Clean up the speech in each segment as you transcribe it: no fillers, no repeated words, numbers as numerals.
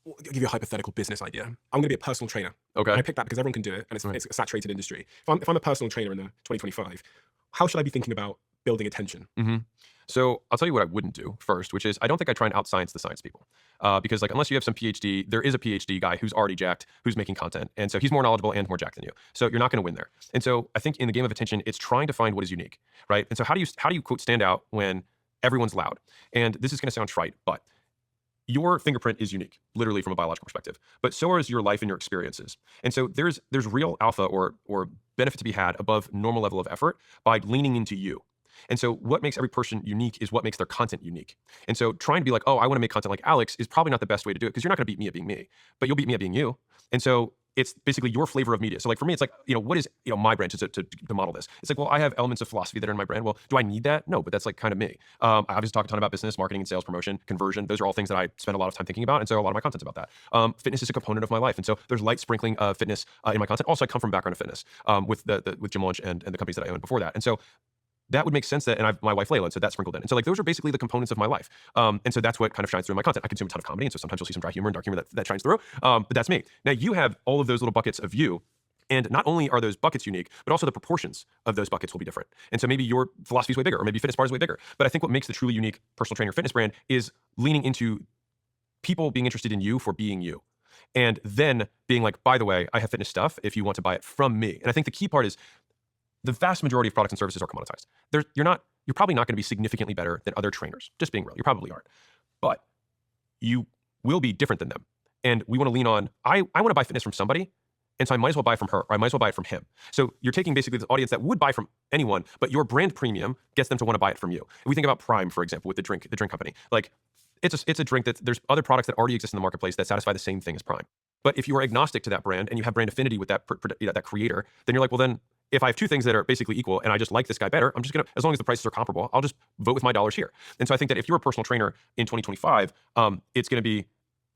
I'll give you a hypothetical business idea. I'm going to be a personal trainer. And Okay. I picked that because everyone can do it and Right. it's a saturated industry. If I'm a personal trainer in the 2025, how should I be thinking about building attention? hmm So I'll tell you what I wouldn't do first, which is I don't think I try and outscience the science people, because like unless you have some PhD, there is a PhD guy who's already jacked, who's making content, and so he's more knowledgeable and more jacked than you. So you're not going to win there. And so I think in the game of attention, it's trying to find what is unique, right? And so how do you quote stand out when everyone's loud? And this is going to sound trite, but your fingerprint is unique, literally from a biological perspective, but so is your life and your experiences. And so there's real alpha or benefit to be had above normal level of effort by leaning into you. And so what makes every person unique is what makes their content unique. And so trying to be like, oh, I want to make content like Alex is probably not the best way to do it because you're not going to beat me at being me, but you'll beat me at being you. And so it's basically your flavor of media. So like for me, it's like, what is, my brand to model this? It's like, well, I have elements of philosophy that are in my brand. Well, do I need that? No, but that's like kind of me. I obviously talk a ton about business, marketing and sales, promotion, conversion. Those are all things that I spend a lot of time thinking about. And so a lot of my content's about that. Fitness is a component of my life. And so there's light sprinkling fitness in my content. Also, I come from a background of fitness with Gym Launch and the companies that I owned before that. And so that would make sense that, and my wife Layla, and so that sprinkled in. And so like those are basically the components of my life. And so that's what kind of shines through in my content. I consume a ton of comedy, and so sometimes you'll see some dry humor and dark humor that shines through. But that's me. Now you have all of those little buckets of you. And not only are those buckets unique, but also the proportions of those buckets will be different. And so maybe your philosophy is way bigger, or maybe Fitness Bar is way bigger. But I think what makes the truly unique personal trainer fitness brand is leaning into people being interested in you for being you. And then being like, by the way, I have fitness stuff if you want to buy it from me. And I think the key part is the vast majority of products and services are commoditized. You're probably not going to be significantly better than other trainers. Just being real, you probably aren't. But you will be different than them. And we want to lean on, I want to buy fitness from somebody, and so I might as well buy from her, or I might as well buy it from him. So you're taking basically this audience that would buy from anyone, but your brand premium gets them to want to buy it from you. If we think about Prime, for example, with the drink company, like it's a drink that there's other products that already exist in the marketplace that satisfy the same thing as Prime. But if you are agnostic to that brand and you have brand affinity with that creator, then you're like, well, then if I have two things that are basically equal and I just like this guy better, I'm just gonna, as long as the prices are comparable, I'll just vote with my dollars here. And so I think that if you're a personal trainer in 2025, it's gonna be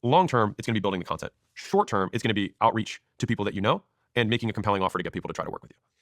long term, it's gonna be building the content. Short term, it's gonna be outreach to people that you know and making a compelling offer to get people to try to work with you.